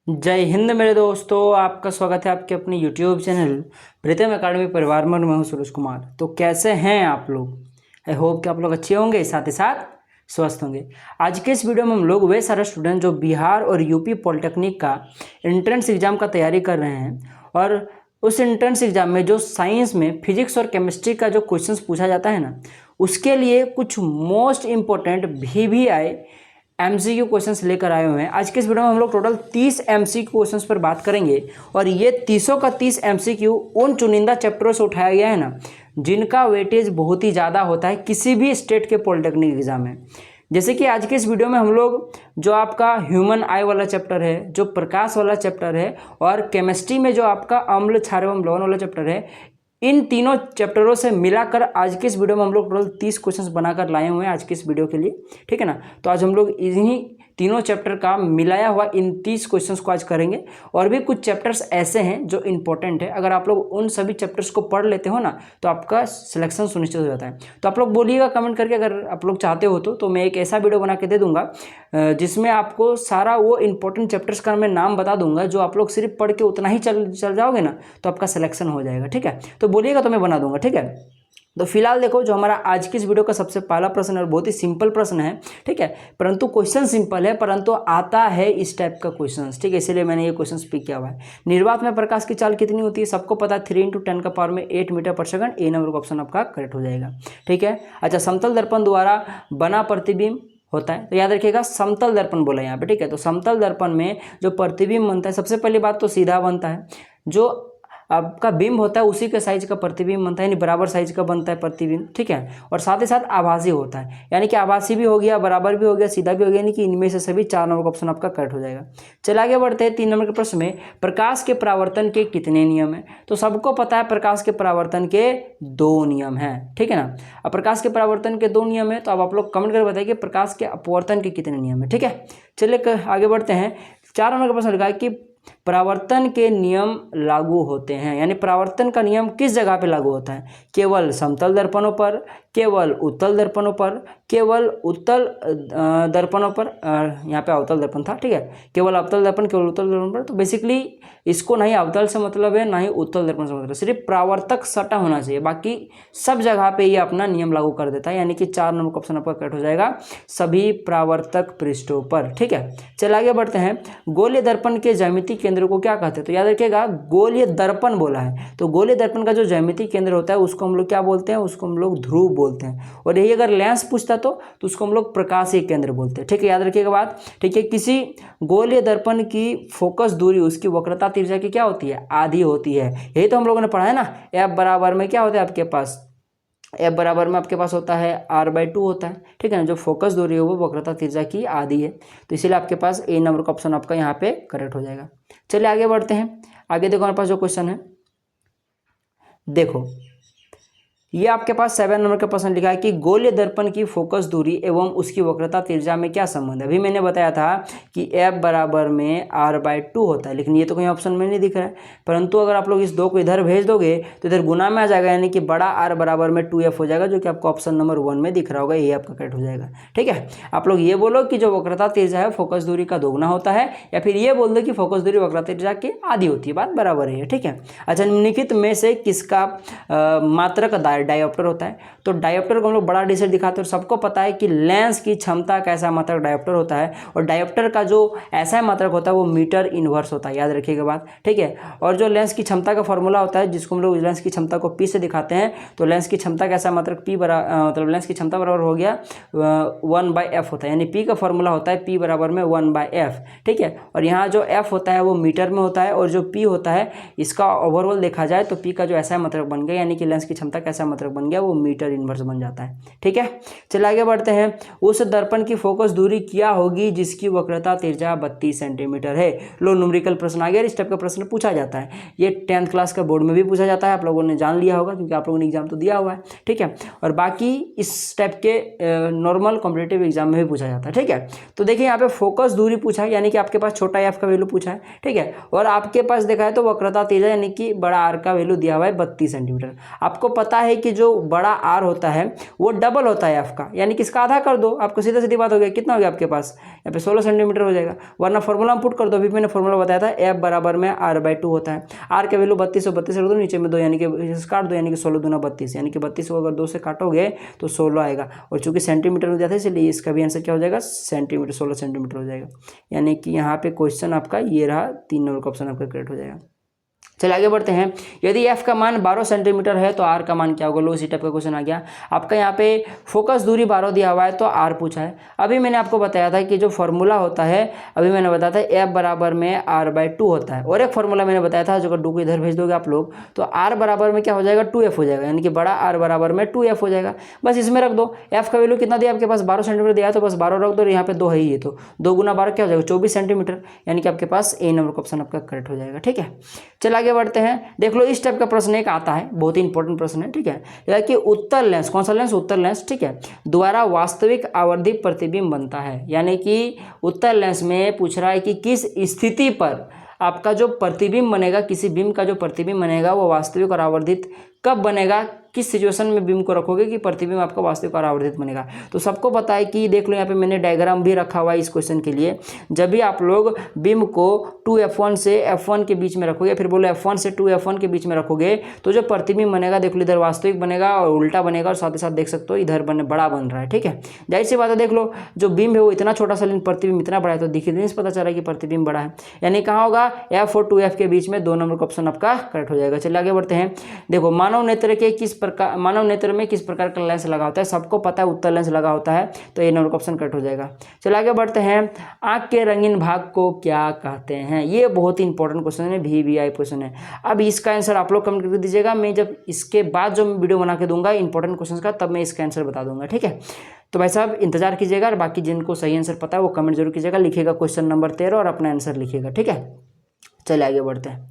जय हिंद मेरे दोस्तों, आपका स्वागत है आपके अपने YouTube चैनल प्रीतम एकेडमी परिवार में। मैं हूं सुरेश कुमार। तो कैसे हैं आप लोग? आई होप कि आप लोग अच्छे होंगे, साथ ही साथ स्वस्थ होंगे। आज के इस वीडियो में हम लोग वे सारे स्टूडेंट जो बिहार और यूपी पॉलिटेक्निक का एंट्रेंस एग्जाम का तैयारी कर रहे हैं और उस एंट्रेंस एग्जाम में जो साइंस में फिजिक्स और केमिस्ट्री का जो क्वेश्चंस पूछा जाता है ना, उसके लिए कुछ most important VVI MCQ questions लेकर आए हुए हैं। आज के इस वीडियो में हम लोग टोटल 30 MCQ क्वेश्चंस पर बात करेंगे और ये 30 का 30 MCQ उन चुनिंदा चैप्टरों से उठाया गया है ना, जिनका वेटेज बहुत ही ज़्यादा होता है किसी भी स्टेट के पॉलिटेक्निक एग्जाम में। जैसे कि आज के इस वीडियो में हम लोग जो आपका ह्यूमन आई वाला चैप्टर है, जो प्रकाश वाला चैप्टर है और केमिस्ट्री में जो आपका अम्ल क्षार एवं लवण वाला चैप्टर है, इन तीनों चैप्टरों से मिलाकर आज के इस वीडियो में हम लोग टोटल 30 क्वेश्चंस बनाकर लाए हुए हैं आज के इस वीडियो के लिए। ठीक है ना। तो आज हम लोग इन्हीं तीनों चैप्टर का मिलाया हुआ इन 30 क्वेश्चंस को आज करेंगे। और भी कुछ चैप्टर्स ऐसे हैं जो इंपॉर्टेंट है, अगर आप लोग उन सभी चैप्टर्स को पढ़ लेते हो ना, तो आपका सिलेक्शन सुनिश्चित हो जाता है। तो आप लोग बोलिएगा कमेंट करके, अगर आप लोग चाहते हो तो मैं एक ऐसा वीडियो बना के दे दूंगा जिसमें आपको सारा वो इंपॉर्टेंट चैप्टर्स का मैं नाम बता दूंगा, जो आप लोग सिर्फ पढ़ के उतना ही चल जाओगे ना, तो आपका सिलेक्शन हो जाएगा। ठीक है, तो बोलिएगा तो मैं बना दूंगा। ठीक है, तो फिलहाल देखो, जो हमारा आज की इस वीडियो का सबसे पहला प्रश्न है और बहुत ही सिंपल प्रश्न है। ठीक है, परंतु क्वेश्चन सिंपल है, परंतु आता है इस टाइप का क्वेश्चन। ठीक है, इसीलिए मैंने ये क्वेश्चन पिक किया हुआ है। निर्वात में प्रकाश की चाल कितनी होती है? सबको पता है 3 × 10 का पावर में 8 मीटर पर सेकंड। ए नंबर का ऑप्शन आपका करेक्ट हो जाएगा। ठीक है, अच्छा, समतल दर्पण द्वारा बना प्रतिबिंब होता है, तो याद रखिएगा समतल दर्पण बोला यहाँ पे। ठीक है, तो समतल दर्पण में जो प्रतिबिंब बनता है, सबसे पहली बात तो सीधा बनता है। जो आपका बिंब होता है उसी के साइज का प्रतिबिंब बनता है, यानी बराबर साइज का बनता है प्रतिबिंब। ठीक है, और साथ ही साथ आभासी होता है, यानी कि आभासी भी हो गया, बराबर भी हो गया, सीधा भी हो गया, यानी कि इनमें से सभी 4 नंबर का ऑप्शन आपका करेक्ट हो जाएगा। चलिए आगे बढ़ते हैं 3 नंबर के प्रश्न में। प्रकाश के परावर्तन के कितने नियम हैं? तो सबको पता है प्रकाश के परावर्तन के 2 नियम हैं। ठीक है ना। अब प्रकाश के परावर्तन के 2 नियम है, तो अब आप लोग कमेंट करके बताइए कि प्रकाश के अपवर्तन के कितने नियम है। ठीक है, चलिए आगे बढ़ते हैं। 4 नंबर का प्रश्न लिखा है कि परावर्तन के नियम लागू होते हैं, यानी परावर्तन का नियम किस जगह पे लागू होता है? केवल समतल दर्पणों पर, केवल उत्तल दर्पणों पर, केवल उत्तल दर्पणों पर, यहाँ पे अवतल दर्पण था। ठीक है, केवल अवतल दर्पण, केवल उत्तल दर्पण पर। तो बेसिकली इसको ना ही अवतल से मतलब है, ना ही उत्तल दर्पण से मतलब, सिर्फ परावर्तक सटा होना चाहिए, बाकी सब जगह पे ये अपना नियम लागू कर देता है, यानी कि 4 नंबर का ऑप्शन आपका करेक्ट हो जाएगा, सभी परावर्तक पृष्ठों पर। ठीक है, चलिए आगे बढ़ते हैं। गोलीय दर्पण के ज्यामितीय केंद्र को क्या कहते हैं? तो याद रखिएगा गोलीय दर्पण बोला है, तो गोलीय दर्पण का जो ज्यामितीय केंद्र होता है उसको हम लोग क्या बोलते हैं? उसको हम लोग ध्रुव बोलते हैं। और यही अगर लेंस पूछता तो उसको हम लोग प्रकाशीय केंद्र बोलते हैं। ठीक है, याद रखिएगा बात। ठीक है, किसी गोलीय दर्पण की फोकस दूरी उसकी वक्रता तिर्य्या की क्या होती है? आधी होती है। यही तो हम लोगों ने पढ़ा है ना। एफ बराबर में क्या होता है आपके पास? एफ बराबर में आपके पास होता है R/2 होता है। ठीक है ना, जो फोकस दूरी है वो वक्रता तिर्य्या की आधी है, तो इसीलिए आपके पास ए नंबर का ऑप्शन आपका यहाँ पे करेक्ट हो जाएगा। चलिए आगे बढ़ते हैं। आगे देखो हमारे पास जो क्वेश्चन है, देखो ये आपके पास 7 नंबर का प्रश्न लिखा है कि गोलीय दर्पण की फोकस दूरी एवं उसकी वक्रता तिर्य्या में क्या संबंध है? अभी मैंने बताया था कि F बराबर में R/2 होता है, लेकिन ये तो कहीं ऑप्शन में नहीं दिख रहा है। परंतु अगर आप लोग इस 2 को इधर भेज दोगे तो इधर गुना में आ जाएगा, यानी कि बड़ा R बराबर में 2F हो जाएगा, जो कि आपको ऑप्शन नंबर 1 में दिख रहा होगा, ये आपका करेक्ट हो जाएगा। ठीक है, आप लोग ये बोलो कि जो वक्रता तिर्य्या है फोकस दूरी का दोगुना होता है, या फिर ये बोल दो कि फोकस दूरी वक्रता तिर्य्या की आधी होती है, बात बराबर है। ठीक है, अच्छा, निम्नलिखित में से किसका मात्रक डायोप्टर होता है? तो डायोप्टर को हम लोग बड़ा डी से दिखाते हैं, और सबको पता है कि लेंस की क्षमता का ऐसा मात्रक डायोप्टर होता है, और डायोप्टर का जो ऐसा मात्रक होता है वो मीटर इनवर्स होता है, याद रखिएगा बात। ठीक है, और जो लेंस की क्षमता का फॉर्मूला होता है, जिसको हम लोग लेंस की क्षमता को P से दिखाते हैं, तो लेंस की क्षमता का ऐसा मात्रक P मतलब लेंस की क्षमता बराबर हो गया 1/f होता है, यानी P का फॉर्मूला होता है P बराबर में 1/f। ठीक है, और यहाँ जो F होता है वो मीटर में होता है, और जो P होता है इसका ओवरऑल देखा जाए तो P का जो ऐसा मात्रक बन गया, यानी कि लेंस की क्षमता का ऐसा मात्रक बन गया, वो मीटर इनवर्स बन जाता है। ठीक है, चलिए आगे बढ़ते हैं। उस दर्पण की फोकस दूरी क्या होगी जिसकी वक्रता तिर्य्या 32 सेंटीमीटर है? लो, न्यूमेरिकल प्रश्न आ गया, इस टाइप का प्रश्न पूछा जाता है, ये 10th क्लास का बोर्ड में भी पूछा जाता है, आप लोगों ने जान लिया होगा क्योंकि आप लोगों ने एग्जाम तो दिया हुआ है। ठीक है, और बाकी इस टाइप के नॉर्मल कॉम्पिटिटिव एग्जाम में भी पूछा जाता है। ठीक है, तो देखिए यहाँ पे फोकस दूरी पूछा है, यानी कि आपके पास छोटा एफ का वैल्यू पूछा है। ठीक है, और आपके पास देखा है तो वक्रता तिर्य्या यानी कि बड़ा आर का वैल्यू दिया हुआ है 32 सेंटीमीटर। आपको पता है है कि जो बड़ा आर होता है वो डबल होता है एफ का, यानी कि इसका आधा कर दो, आपको सीधा सीधी बात हो गया, कितना हो गया आपके पास यहाँ पे 16 सेंटीमीटर हो जाएगा। वरना फॉर्मूला हम पुट कर दो, अभी मैंने फॉर्मूला बताया था एफ बराबर में r/2 होता है। आर का वैल्यू 32 रख दो, नीचे में 2 यानी कि काट दो, यानी कि 16 दूना 32, यानी कि 32 को अगर 2 से काटोगे तो 16 आएगा। और चूंकि सेंटीमीटर में जाता है इसलिए इसका भी आंसर क्या हो जाएगा, सेंटीमीटर, 16 सेंटीमीटर हो जाएगा। यानी कि यहाँ पे क्वेश्चन आपका ये रहा, 3 नंबर का ऑप्शन आपका करेक्ट हो जाएगा। चलिए आगे बढ़ते हैं। यदि f का मान 12 सेंटीमीटर है तो r का मान क्या होगा, लो इसी टाइप का क्वेश्चन आ गया आपका। यहाँ पे फोकस दूरी 12 दिया हुआ है तो r पूछा है। अभी मैंने आपको बताया था कि जो फॉर्मूला होता है, अभी मैंने बताया था f बराबर में r/2 होता है। और एक फॉर्मूला मैंने बताया था, जो अगर 2 को इधर भेज दोगे आप लोग तो r बराबर में क्या हो जाएगा, 2f हो जाएगा, यानी कि बड़ा r बराबर में 2f हो जाएगा। बस इसमें रख दो, f का वैल्यू कितना दिया आपके पास, 12 सेंटीमीटर दिया है तो बस 12 रख दो, और यहाँ पे 2 है ही है तो 2 गुना 12 क्या हो जाएगा, 24 सेंटीमीटर, यानी कि आपके पास ए नंबर का ऑप्शन आपका करेक्ट हो जाएगा। ठीक है, चलिए आगे बढ़ते हैं। देख लो इस टाइप का प्रश्न एक आता है, बहुत ही इंपॉर्टेंट प्रश्न है। ठीक है, यह कि उत्तर लेंस, कौन सा लेंस, उत्तर लेंस, ठीक है, द्वारा वास्तविक आवर्धी प्रतिबिंब बनता है। यानी कि उत्तर लेंस में पूछ रहा है कि किस स्थिति पर आपका जो प्रतिबिंब बनेगा, किसी बिंब का जो प्रतिबिंब बनेगा वो वास्तविक और आवर्धित कब बनेगा, किस सिचुएशन में बिंब को रखोगे कि प्रतिबिंब आपका वास्तविक और आवर्धित बनेगा। तो सबको पता है कि देख लो यहाँ पे मैंने डायग्राम भी रखा हुआ है इस क्वेश्चन के लिए। जब भी आप लोग बिंब को 2f1 से f1 के बीच में रखोगे, फिर बोलो f1 से 2f1 के बीच में रखोगे, तो जो प्रतिबिंब बनेगा देख लो इधर वास्तविक बनेगा और उल्टा बनेगा, और साथ ही साथ देख सकते हो इधर बड़ा बन रहा है। ठीक है, जाहिर सी बात है, देख लो जो बिंब है वो इतना छोटा सा, लेकिन प्रतिबिंब इतना बड़ा है, तो दिखने से पता चल रहा है कि प्रतिबिंब बड़ा है। यानी कहाँ होगा, f और 2f के बीच में 2 नंबर का ऑप्शन आपका करेक्ट हो जाएगा। चलिए आगे बढ़ते हैं। देखो मानव नेत्र में किस प्रकार का लेंस लगा होता है, सबको पता है उत्तर लेंस लगा होता है, तो ये नंबर का ऑप्शन करेक्ट हो जाएगा। चलिए आगे बढ़ते हैं। आंख के रंगीन भाग को क्या कहते हैं, ये बहुत ही इंपॉर्टेंट क्वेश्चन है, VVI क्वेश्चन है। अब इसका आंसर आप लोग कमेंट करके दीजिएगा, मैं जब इसके बाद जो वीडियो बना के दूंगा इंपॉर्टेंट क्वेश्चन का, तब मैं इसका आंसर बता दूंगा। ठीक है, तो भाई साहब इंतजार कीजिएगा, और बाकी जिनको सही आंसर पता है वो कमेंट जरूर कीजिएगा, लिखिएगा क्वेश्चन नंबर 13 और अपना आंसर लिखिएगा। ठीक है, चलिए आगे बढ़ते हैं।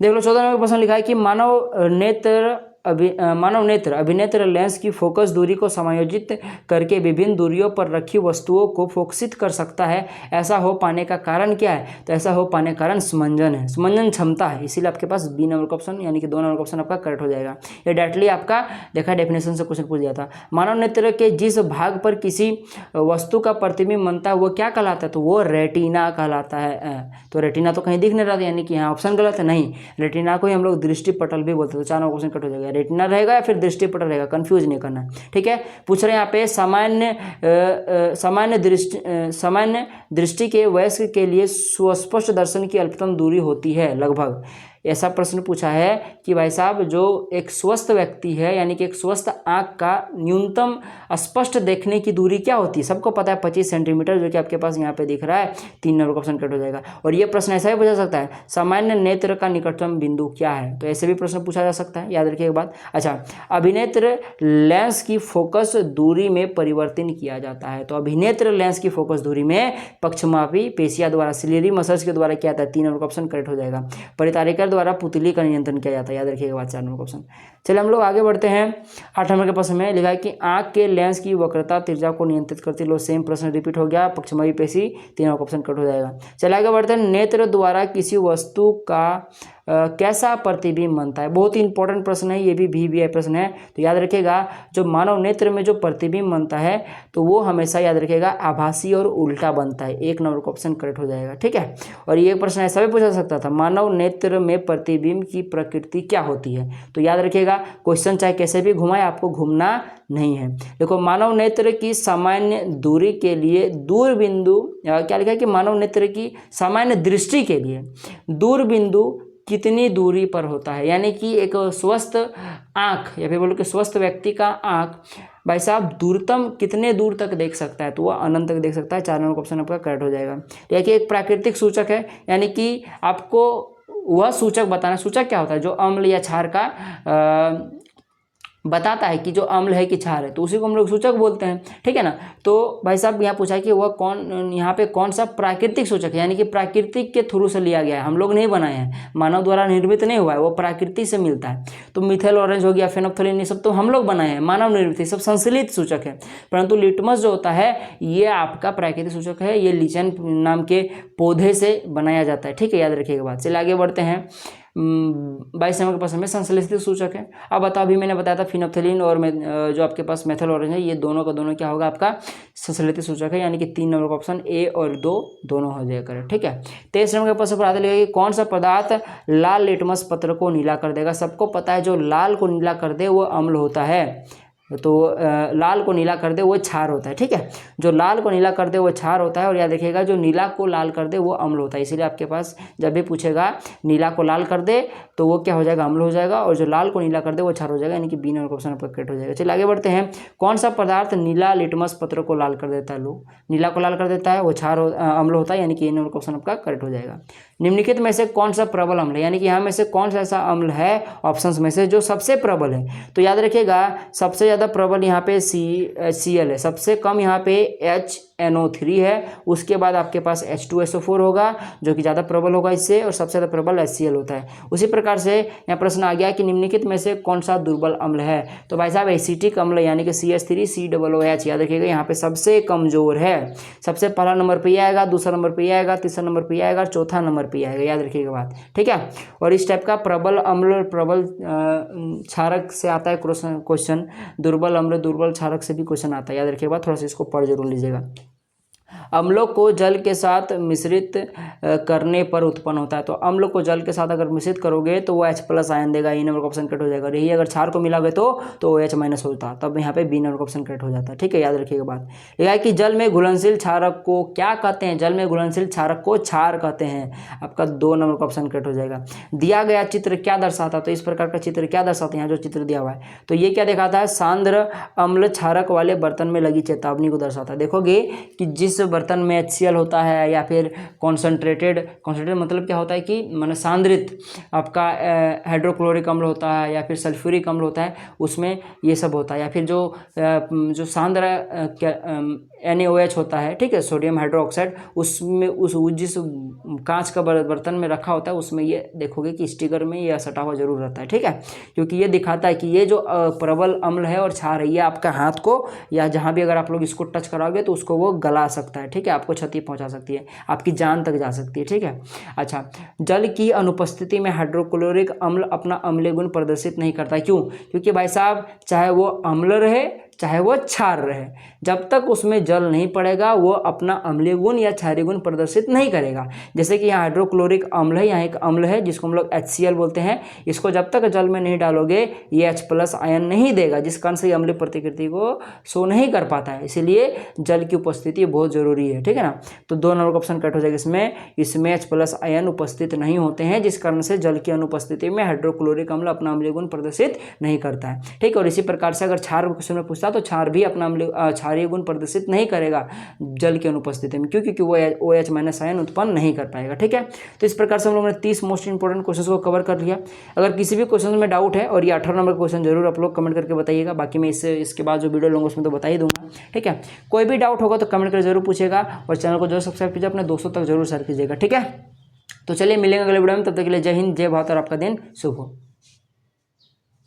देख लो 14 नंबर प्रश्न लिखा है कि मानव नेत्र अभिनेत्र लेंस की फोकस दूरी को समायोजित करके विभिन्न दूरियों पर रखी वस्तुओं को फोकसित कर सकता है। ऐसा हो पाने का कारण क्या है, तो ऐसा हो पाने का कारण समंजन है, समंजन क्षमता है। इसीलिए आपके पास बी नंबर का ऑप्शन यानी कि 2 नंबर का ऑप्शन आपका करेक्ट हो जाएगा। ये डायरेक्टली आपका देखा डेफिनेशन से क्वेश्चन पूछ दिया था। मानव नेत्र के जिस भाग पर किसी वस्तु का प्रतिबिंब बनता है वो क्या कहलाता है, तो वो रेटिना कहलाता है। तो रेटिना तो कहीं दिख नहीं रहा था, यानी कि यहाँ ऑप्शन गलत है, नहीं, रेटिना को ही हम लोग दृष्टि पटल भी बोलते हैं। तो 4 नंबर क्वेश्चन कट हो जाएगा, रेटिना रहेगा या फिर दृष्टि पटल रहेगा, कंफ्यूज नहीं करना। ठीक है, पूछ रहे हैं यहाँ पे सामान्य दृष्टि के वयस्क के लिए सुस्पष्ट दर्शन की अल्पतम दूरी होती है लगभग। ऐसा प्रश्न पूछा है कि भाई साहब जो एक स्वस्थ व्यक्ति है, यानी कि एक स्वस्थ आंख का न्यूनतम स्पष्ट देखने की दूरी क्या होती है, सबको पता है 25 सेंटीमीटर, जो कि आपके पास यहाँ पे दिख रहा है। 3 नंबर का ऑप्शन कट हो जाएगा। और ये प्रश्न ऐसा भी पूछा सकता है, सामान्य नेत्र का निकटतम बिंदु क्या है, तो ऐसे भी प्रश्न पूछा जा सकता है, याद रखिएगा बात। अच्छा, अभिनेत्र लेंस की फोकस दूरी में परिवर्तन किया जाता है, तो अभिनेत्र लेंस की फोकस दूरी में पक्षमापी पेशियां द्वारा, सिलियरी मसल्स के द्वारा किया जाता है। 3 नंबर का ऑप्शन करेक्ट हो जाएगा। परितारिका द्वारा पुतली का नियंत्रण किया जाता है, याद रखिएगा बात। 4 नंबर का ऑप्शन। चलिए हम लोग आगे बढ़ते हैं। 8 नंबर के प्रश्न में लिखा है कि आंख के लेंस की वक्रता तिर्यता को नियंत्रित करती है। लो सेम प्रश्न रिपीट हो गया, पक्षमापी पेशी। 3 नंबर का ऑप्शन कट हो जाएगा। चलिए आगे बढ़ते हैं। नेत्र द्वारा किसी वस्तु का कैसा प्रतिबिंब बनता है, बहुत ही इंपॉर्टेंट प्रश्न है, ये भी VVI प्रश्न है। तो याद रखिएगा जो मानव नेत्र में जो प्रतिबिंब बनता है तो वो हमेशा याद रखिएगा आभासी और उल्टा बनता है। 1 नंबर का ऑप्शन करेक्ट हो जाएगा। ठीक है, और ये प्रश्न ऐसा भी पूछा सकता था, मानव नेत्र में प्रतिबिंब की प्रकृति क्या होती है, तो याद रखिएगा क्वेश्चन चाहे कैसे भी घुमाए आपको घूमना नहीं है। देखो मानव नेत्र की सामान्य दूरी के लिए दूर बिंदु, क्या लिखा है कि मानव नेत्र की सामान्य दृष्टि के लिए दूर बिंदु कितनी दूरी पर होता है, यानी कि एक स्वस्थ आँख या फिर बोलो कि स्वस्थ व्यक्ति का आँख भाई साहब दूरतम कितने दूर तक देख सकता है, तो वह अनंत तक देख सकता है। 4 नंबर का ऑप्शन आपका करेक्ट हो जाएगा। देखिए एक प्राकृतिक सूचक है, यानी कि आपको वह सूचक बताना, सूचक क्या होता है, जो अम्ल या क्षार का बताता है कि जो अम्ल है कि क्षार है, तो उसी को हम लोग सूचक बोलते हैं। ठीक है ना, तो भाई साहब यहाँ पूछा है कि वह यहाँ पे कौन सा प्राकृतिक सूचक है, यानी कि प्राकृतिक के थ्रू से लिया गया है, हम लोग नहीं बनाए हैं, मानव द्वारा निर्मित नहीं हुआ है, वो प्रकृति से मिलता है। तो मिथाइल ऑरेंज हो गया, फेनोल्फथालीन, ये सब तो हम लोग बनाए हैं, मानव निर्मित, सब संश्लेषित सूचक है। परंतु लिटमस जो होता है ये आपका प्राकृतिक सूचक है, ये लीचन नाम के पौधे से बनाया जाता है। ठीक है, याद रखिएगा बात। चलिए आगे बढ़ते हैं। 22 नंबर के पास हमें संश्लेषित सूचक है। अब बताओ, अभी मैंने बताया था फिनोप्थेलिन और जो आपके पास मेथल ऑरेंज है, ये दोनों का दोनों क्या होगा आपका संश्लेषित सूचक है, यानी कि 3 नंबर का ऑप्शन ए और 2 दोनों हो जाएगा करेक्ट। ठीक है, 23 नंबर के पास पता लगेगा कि कौन सा पदार्थ लाल लिटमस पत्र को नीला कर देगा। सबको पता है जो लाल को नीला कर दे वो अम्ल होता है, तो लाल को नीला कर दे वो क्षार होता है। ठीक है, जो लाल को नीला कर दे वो क्षार होता है, और याद रखिएगा जो नीला को लाल कर दे वो अम्ल होता है। इसीलिए आपके पास जब भी पूछेगा नीला को लाल कर दे तो वो क्या हो जाएगा, अम्ल हो जाएगा, और जो लाल को नीला कर दे वो क्षार हो जाएगा, यानी कि बी नंबर ऑप्शन आपका करेक्ट हो जाएगा। चलिए आगे बढ़ते हैं। कौन सा पदार्थ नीला लिटमस पत्र को लाल कर देता है? लो, नीला को लाल कर देता है वो क्षार अम्ल होता है, यानी कि ए नंबर ऑप्शन आपका करेक्ट हो जाएगा। निम्नलिखित में से कौन सा प्रबल अम्ल है, यानी कि यहाँ में से कौन सा ऐसा अम्ल है ऑप्शंस में से जो सबसे प्रबल है? तो याद रखिएगा सबसे ज़्यादा प्रबल यहाँ पे Cl है, सबसे कम यहाँ पे HNO3 है, उसके बाद आपके पास H2SO4 होगा जो कि ज़्यादा प्रबल होगा इससे, और सबसे ज़्यादा प्रबल HCl होता है। उसी प्रकार से यहाँ प्रश्न आ गया कि निम्नलिखित में से कौन सा दुर्बल अम्ल है? तो भाई साहब एसिटिक अम्ल यानी कि CH3COOH याद रखिएगा यहाँ पे सबसे कमजोर है। सबसे पहला नंबर पे ये आएगा, दूसरा नंबर पे ये आएगा, तीसरा नंबर पे ये आएगा, चौथा नंबर पे आएगा, याद रखिएगा बात। ठीक है, और इस टाइप का प्रबल अम्ल प्रबल क्षारक से आता है क्वेश्चन, दुर्बल अम्ल दुर्बल क्षारक से भी क्वेश्चन आता है, याद रखिएगा। थोड़ा सा इसको पढ़ जरूर लीजिएगा। अम्लों को जल के साथ मिश्रित करने पर उत्पन्न होता है, तो अम्ल को जल के साथ अगर मिश्रित करोगे तो वो H+ आयन देगा, ई नंबर का ऑप्शन करेक्ट हो जाएगा। यही अगर क्षार को मिलाओगे तो OH- होता, तब यहाँ पे बी नंबर का ऑप्शन करेक्ट हो जाता है। ठीक है, याद रखिएगा बात। लिखा है कि जल में घुलनशील क्षारक को क्या कहते हैं? जल में घुलनशील क्षारक को क्षार कहते हैं, आपका 2 नंबर का ऑप्शन करेक्ट हो जाएगा। दिया गया चित्र क्या दर्शाता है? तो इस प्रकार का चित्र क्या दर्शाते हैं, यहाँ जो चित्र दिया हुआ है तो ये क्या दिखाता है? सांद्र अम्ल क्षारक वाले बर्तन में लगी चेतावनी को दर्शाता है। देखोगे कि जिस बर्तन में HCl होता है या फिर कॉन्सनट्रेटेड मतलब क्या होता है कि माने सांद्रित आपका हाइड्रोक्लोरिक अम्ल होता है या फिर सल्फ्यूरिक अम्ल होता है, उसमें ये सब होता है, या फिर जो सांद्र NaOH होता है, ठीक है, सोडियम हाइड्रोक्साइड, उसमें उस जिस कांच का बर्तन में रखा होता है उसमें ये देखोगे कि स्टिकर में यह सटा हुआ जरूर रहता है। ठीक है, क्योंकि ये दिखाता है कि ये जो प्रबल अम्ल है और क्षार है ये आपका हाथ को या जहाँ भी अगर आप लोग इसको टच कराओगे तो उसको वो गला सकता है। ठीक है, आपको क्षति पहुंचा सकती है, आपकी जान तक जा सकती है। ठीक है, अच्छा, जल की अनुपस्थिति में हाइड्रोक्लोरिक अम्ल अपना अम्लीय गुण प्रदर्शित नहीं करता। क्यों? क्योंकि भाई साहब चाहे वो अम्ल रहे चाहे वो क्षार रहे, जब तक उसमें जल नहीं पड़ेगा वो अपना अम्लीय गुण या क्षारीय गुण प्रदर्शित नहीं करेगा। जैसे कि यहाँ हाइड्रोक्लोरिक अम्ल है, यहाँ एक अम्ल है जिसको हम लोग HCl बोलते हैं, इसको जब तक जल में नहीं डालोगे ये H+ आयन नहीं देगा, जिस कारण से ये अम्लीय प्रतिकृति को शो नहीं कर पाता है, इसीलिए जल की उपस्थिति बहुत जरूरी है। ठीक है ना, तो 2 नंबर का ऑप्शन कट हो जाएगा। इसमें H+ आयन उपस्थित नहीं होते हैं, जिस कारण से जल की अनुपस्थिति में हाइड्रोक्लोरिक अम्ल अपना अम्लीय गुण प्रदर्शित नहीं करता है। ठीक है, और इसी प्रकार से अगर क्षार क्वेश्चन में पूछता तो क्षार भी अपना क्षारीय गुण प्रदर्शित नहीं करेगा जल की अनुपस्थिति में, क्योंकि वो OH- आयन उत्पन्न नहीं कर पाएगा। ठीक है, तो इस प्रकार से हम लोगों ने 30 मोस्ट इंपोर्टेंट क्वेश्चंस को कवर कर लिया। अगर किसी भी क्वेश्चन में डाउट है, और ये 18 नंबर क्वेश्चन जरूर आप लोग कमेंट करके बताइएगा, बाकी मैं इसके बाद जो वीडियो लूँगा उसमें तो बता ही दूंगा। ठीक है, कोई भी डाउट होगा तो कमेंट करके जरूर पूछेगा, और चैनल को जरूर सब्सक्राइब कीजिए, अपने दोस्तों तक जरूर शेयर कीजिएगा। ठीक है, तो चलिए मिलेंगे अगले वीडियो में, तब तक के लिए जय हिंद, जय भारत और आपका दिन शुभ हो।